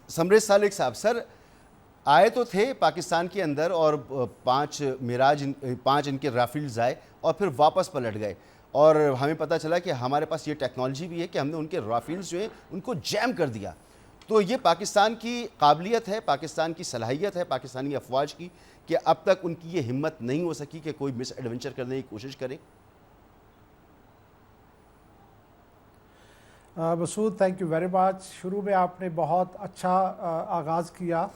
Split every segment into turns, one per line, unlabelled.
समरेश सालिक साहब, सर आए तो थे पाकिस्तान के अंदर और 5 इनके राफेल्स आए और फिर वापस पलट गए, और हमें पता चला कि हमारे पास ये टेक्नोलॉजी भी है कि हमने उनके राफेल्स जो है उनको जैम कर दिया। तो ये पाकिस्तान की काबिलियत है, पाकिस्तान की सलाहियत है पाकिस्तानी अफवाज की, कि अब तक उनकी ये हिम्मत नहीं हो सकी कि कोई मिस एडवेंचर करने की कोशिश करे।
Masood, thank you very much. शुरू में आपने बहुत अच्छा आगाज़ किया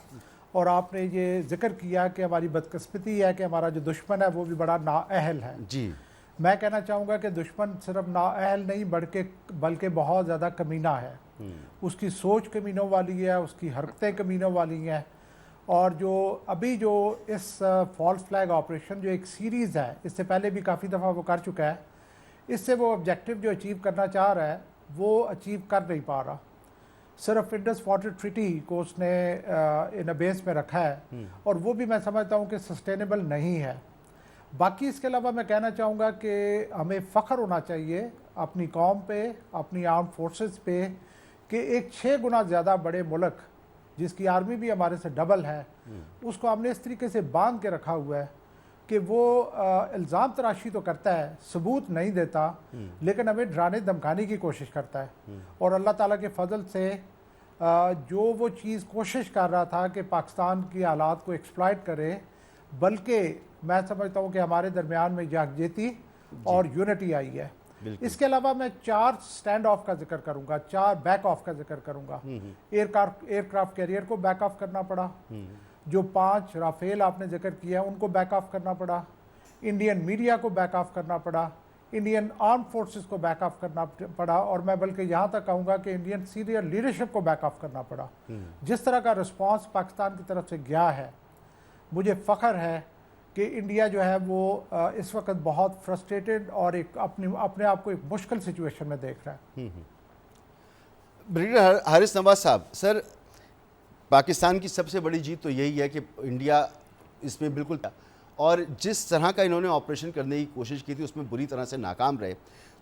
और आपने ये ज़िक्र किया कि हमारी बदकिस्मती है कि हमारा जो दुश्मन है वो भी बड़ा नाअहल है
जी।
मैं कहना चाहूँगा कि दुश्मन सिर्फ नाअहल नहीं बल्कि बहुत ज़्यादा कमीना है। उसकी सोच कमीनों वाली है, उसकी हरकतें कमीनों वाली हैं। और जो अभी जो इस फॉल्स फ्लैग ऑपरेशन जो एक सीरीज़ है, इससे पहले भी काफ़ी दफ़ा वो कर चुका है, इससे वो ऑब्जेक्टिव जो अचीव करना चाह रहा है वो अचीव कर नहीं पा रहा। सिर्फ इंडस वाटर ट्रीटी को उसने इन बेस में रखा है और वो भी मैं समझता हूँ कि सस्टेनेबल नहीं है। बाकी इसके अलावा मैं कहना चाहूँगा कि हमें फ़ख्र होना चाहिए अपनी कौम पे, अपनी आर्म फोर्सेस पे, कि एक 6 गुना ज़्यादा बड़े मुल्क जिसकी आर्मी भी हमारे से डबल है, उसको हमने इस तरीके से बांध के रखा हुआ है कि वो इल्ज़ाम तराशी तो करता है, सबूत नहीं देता, लेकिन हमें डराने धमकाने की कोशिश करता है। और अल्लाह ताला के फजल से जो वो चीज़ कोशिश कर रहा था कि पाकिस्तान की हालात को एक्सप्लॉइट करे, बल्कि मैं समझता हूँ कि हमारे दरमियान में यकजहती और यूनिटी आई है। इसके अलावा मैं 4 स्टैंड ऑफ का जिक्र करूँगा, 4 बैक ऑफ का जिक्र करूँगा। एयरक्राफ्ट कैरियर को बैक ऑफ करना पड़ा, जो 5 राफेल आपने जिक्र किया उनको बैक ऑफ करना पड़ा, इंडियन मीडिया को बैक ऑफ करना पड़ा, इंडियन आर्म फोर्सेस को बैक ऑफ करना पड़ा, और मैं बल्कि यहाँ तक कहूँगा कि इंडियन सीनियर लीडरशिप को बैक ऑफ करना पड़ा। जिस तरह का रिस्पांस पाकिस्तान की तरफ से गया है, मुझे फ़ख्र है कि इंडिया जो है वो इस वक्त बहुत फ्रस्ट्रेटेड और एक अपने आप को एक मुश्किल सिचुएशन में देख रहा है।
ब्रिगेडियर हारिस नवाज साहब, सर पाकिस्तान की सबसे बड़ी जीत तो यही है कि इंडिया इसमें बिल्कुल, और जिस तरह का इन्होंने ऑपरेशन करने की कोशिश की थी उसमें बुरी तरह से नाकाम रहे।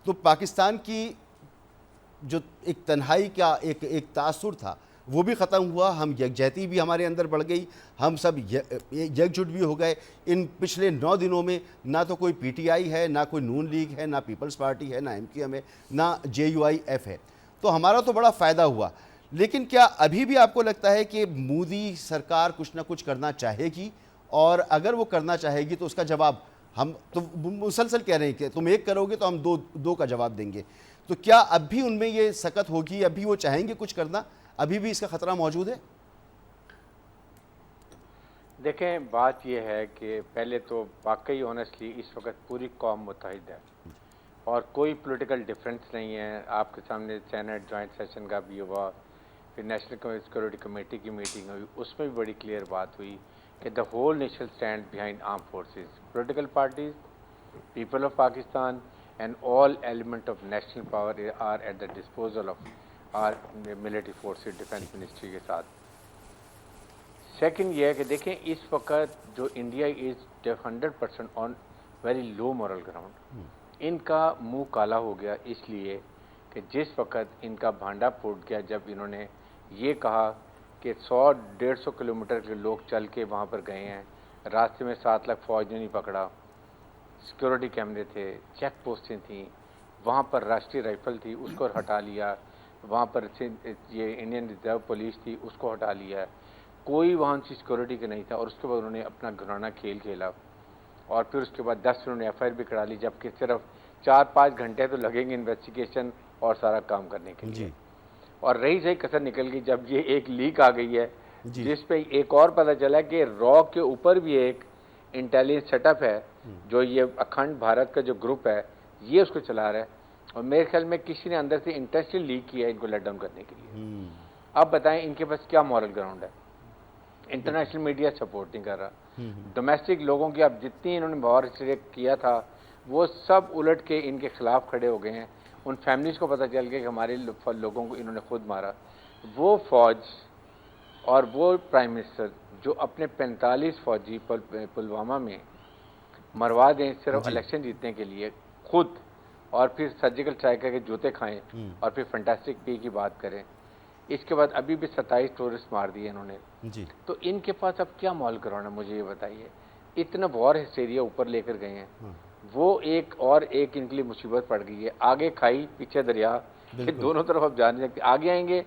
तो पाकिस्तान की जो एक तन्हाई का एक तासुर था वो भी ख़त्म हुआ, हम यकजहती भी हमारे अंदर बढ़ गई, हम सब एकजुट भी हो गए। इन पिछले 9 दिनों में ना तो कोई पीटीआई है, ना कोई नून लीग है, ना पीपल्स पार्टी है, ना एमक्यूएम है, ना जेयूआईएफ है। तो हमारा तो बड़ा फ़ायदा हुआ। लेकिन क्या अभी भी आपको लगता है कि मोदी सरकार कुछ ना कुछ करना चाहेगी, और अगर वो करना चाहेगी तो उसका जवाब हम तो मुसलसल कह रहे हैं कि तुम एक करोगे तो हम दो का जवाब देंगे, तो क्या अब भी उनमें ये सकत होगी, अभी वो चाहेंगे कुछ करना, अभी भी इसका खतरा मौजूद है?
देखें, बात यह है कि पहले तो वाकई ऑनेस्टली इस वक्त पूरी कौम मुत्तहिद है और कोई पॉलिटिकल डिफरेंस नहीं है। आपके सामने सेनेट जॉइंट सेशन का भी हुआ, फिर नेशनल सिक्योरिटी कमेटी की मीटिंग हुई, उसमें भी बड़ी क्लियर बात हुई कि the whole nation stand behind arm forces, political parties, people of Pakistan and all element of national power are at the disposal of our military forces, defence ministry के साथ। सेकंड ये है कि देखें, इस वक्त जो India is 100% on very low moral ground. इनका मुंह काला हो गया इसलिए कि जिस वक्त इनका भांडा फूट गया जब इन्होंने ये कहा कि 100-150 किलोमीटर के लोग चल के वहाँ पर गए हैं, रास्ते में 7 लाख फौज ने नहीं पकड़ा, सिक्योरिटी कैमरे थे, चेक पोस्टें थी, वहाँ पर राष्ट्रीय राइफल थी उसको हटा लिया, वहाँ पर ये इंडियन रिजर्व पुलिस थी उसको हटा लिया, कोई वहाँ की सिक्योरिटी का नहीं था। और उसके बाद उन्होंने अपना घराना खेल खेला और फिर उसके बाद 10 उन्होंने एफआईआर भी करा ली, जबकि सिर्फ 4-5 घंटे तो लगेंगे इन्वेस्टिगेशन और सारा काम करने के लिए। और रही सही कसर निकल गई जब ये एक लीक आ गई है जिस पे एक और पता चला कि रॉ के ऊपर भी एक इंटेलिजेंस सेटअप है जो ये अखंड भारत का जो ग्रुप है ये उसको चला रहा है, और मेरे ख्याल में किसी ने अंदर से इंटेंशनली लीक किया इनको लेट डाउन करने के लिए। अब बताएं इनके पास क्या मॉरल ग्राउंड है? इंटरनेशनल मीडिया सपोर्ट नहीं कर रहा, डोमेस्टिक लोगों की अब जितनी इन्होंने वॉर किया था वो सब उलट के इनके खिलाफ खड़े हो गए हैं। उन फैमिलीज को पता चल गया कि हमारे लोगों को इन्होंने खुद मारा। वो फौज और वो प्राइम मिनिस्टर जो अपने 45 फौजी पुलवामा में मरवा दें सिर्फ इलेक्शन जीतने के लिए खुद, और फिर सर्जिकल स्ट्राइक करके जूते खाएं और फिर फैंटास्टिक पी की बात करें, اس کے بعد ابھی بھی 27 ٹورسٹ مار دیے انہوں نے.
جی
تو ان کے پاس اب کیا مال گراؤنڈ ہے مجھے یہ بتائیے. اتنا وار ہسٹیریا اوپر لے کر گئے ہیں, وہ ایک ان کے لیے مصیبت پڑ گئی ہے. آگے کھائی پیچھے دریا, کہ دونوں طرف اب جان نہیں سکتے. آگے آئیں گے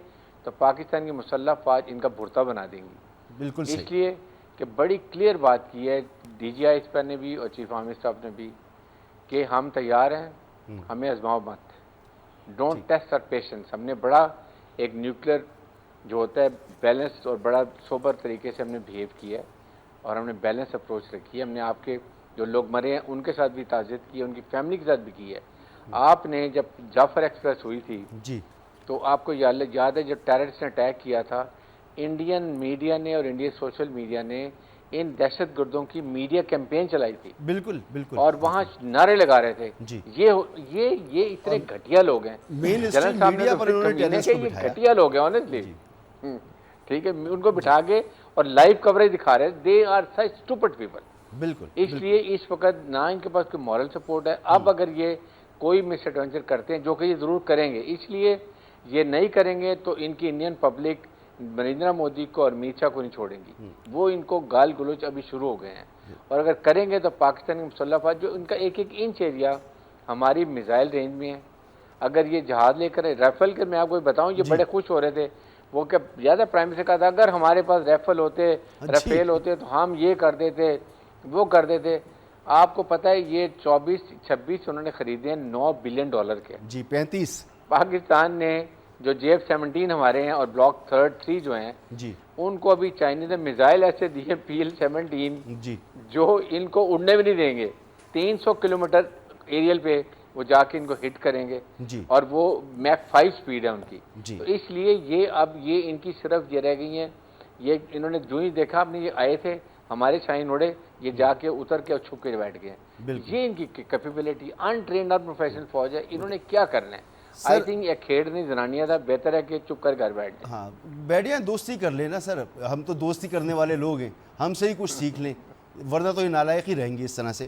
تو پاکستان کی مسلح افواج ان کا بھرتا بنا دیں گی.
بالکل
اس
صحیح. لیے
کہ بڑی کلیئر بات کی ہے ڈی جی آئی پر نے بھی اور چیف آرمی اسٹاف نے بھی کہ ہم تیار ہیں, ہمیں آزماؤ مت, ڈونٹ ٹیسٹ اور پیشنس. ہم نے بڑا ایک نیوکلیر جو ہوتا ہے بیلنس اور بڑا سوبر طریقے سے ہم نے بہیو کیا ہے, اور ہم نے بیلنس اپروچ رکھی ہے. ہم نے آپ کے جو لوگ مرے ہیں ان کے ساتھ بھی تعزیت کی ہے, ان کی فیملی کے ساتھ بھی کی ہے. آپ نے جب جعفر ایکسپریس ہوئی تھی
جی
تو آپ کو یاد ہے جب ٹیررسٹ نے اٹیک کیا تھا, انڈین میڈیا نے اور انڈین سوشل میڈیا نے ان دہشت گردوں کی میڈیا کیمپین چلائی تھی,
بالکل بالکل,
اور وہاں نعرے لگا رہے تھے.
جی
یہ اتنے گھٹیا لوگ ہیں.
مین
جنرل
اسٹریم
صاحب نے
میڈیا
تو
پر
پھر
انہوں نے
کمینے
ٹیررسٹ
کہ
کو
یہ
بٹھایا.
گھٹیا لوگ ہیں آنیسٹلی. ٹھیک ہے, ان کو بٹھا کے اور لائیو کوریج دکھا رہے, they are such stupid people.
بالکل
اس لیے اس وقت نہ ان کے پاس کوئی مورل سپورٹ ہے. اب اگر یہ کوئی مس ایڈونچر کرتے ہیں, جو کہ یہ ضرور کریں گے, اس لیے یہ نہیں کریں گے تو ان کی انڈین پبلک نریندر مودی کو اور امت شاہ کو نہیں چھوڑیں گی. وہ ان کو گال گلوچ ابھی شروع ہو گئے ہیں, اور اگر کریں گے تو پاکستان کی مسلح افواج جو ان کا ایک انچ ایریا ہماری میزائل رینج میں ہے, اگر یہ جہاز لے کر رائفل کے, میں آپ کو بتاؤں یہ بڑے خوش ہو رہے تھے وہ کہ زیادہ پرائم منسٹر کہا تھا اگر ہمارے پاس رائفل ہوتے رافیل ہوتے تو ہم یہ کر دیتے وہ کر دیتے. آپ کو پتہ ہے یہ 24-26 انہوں نے خریدے ہیں $9 بلین کے.
جی 35.
پاکستان نے جو JF-17 ہمارے ہیں اور بلاک 3 جو ہیں,
جی
ان کو ابھی چائنیز نے میزائل ایسے دیے PL-17
جی
جو ان کو اڑنے بھی نہیں دیں گے. 300 کلومیٹر ایریل پہ وہ جا کے ان کو ہٹ کریں گے,
جی
اور وہ میک 5 سپیڈ ہے ان کی.
جی
تو اس لیے یہ ان کی صرف یہ رہ گئی ہیں, یہ انہوں نے جو ہی دیکھا آپ نے یہ آئے تھے ہمارے شاہین اڑے, یہ جا کے اتر کے اور چھپ کے بیٹھ گئے. یہ ان کی کیپیبلٹی انٹرینڈ اور پروفیشنل فوج ہے. انہوں نے کیا کرنا ہے؟ آئی تھنک یہ کھیڑ نہیں زنانیہ تھا, بہتر ہے کہ چپ کر گھر بیٹھ جائیں.
ہاں بیٹھ جائیں, دوستی کر لینا سر, ہم تو دوستی کرنے والے لوگ ہیں, ہم سے ہی کچھ سیکھ لیں, ورنہ تو یہ نالائق ہی رہیں گے اس طرح سے.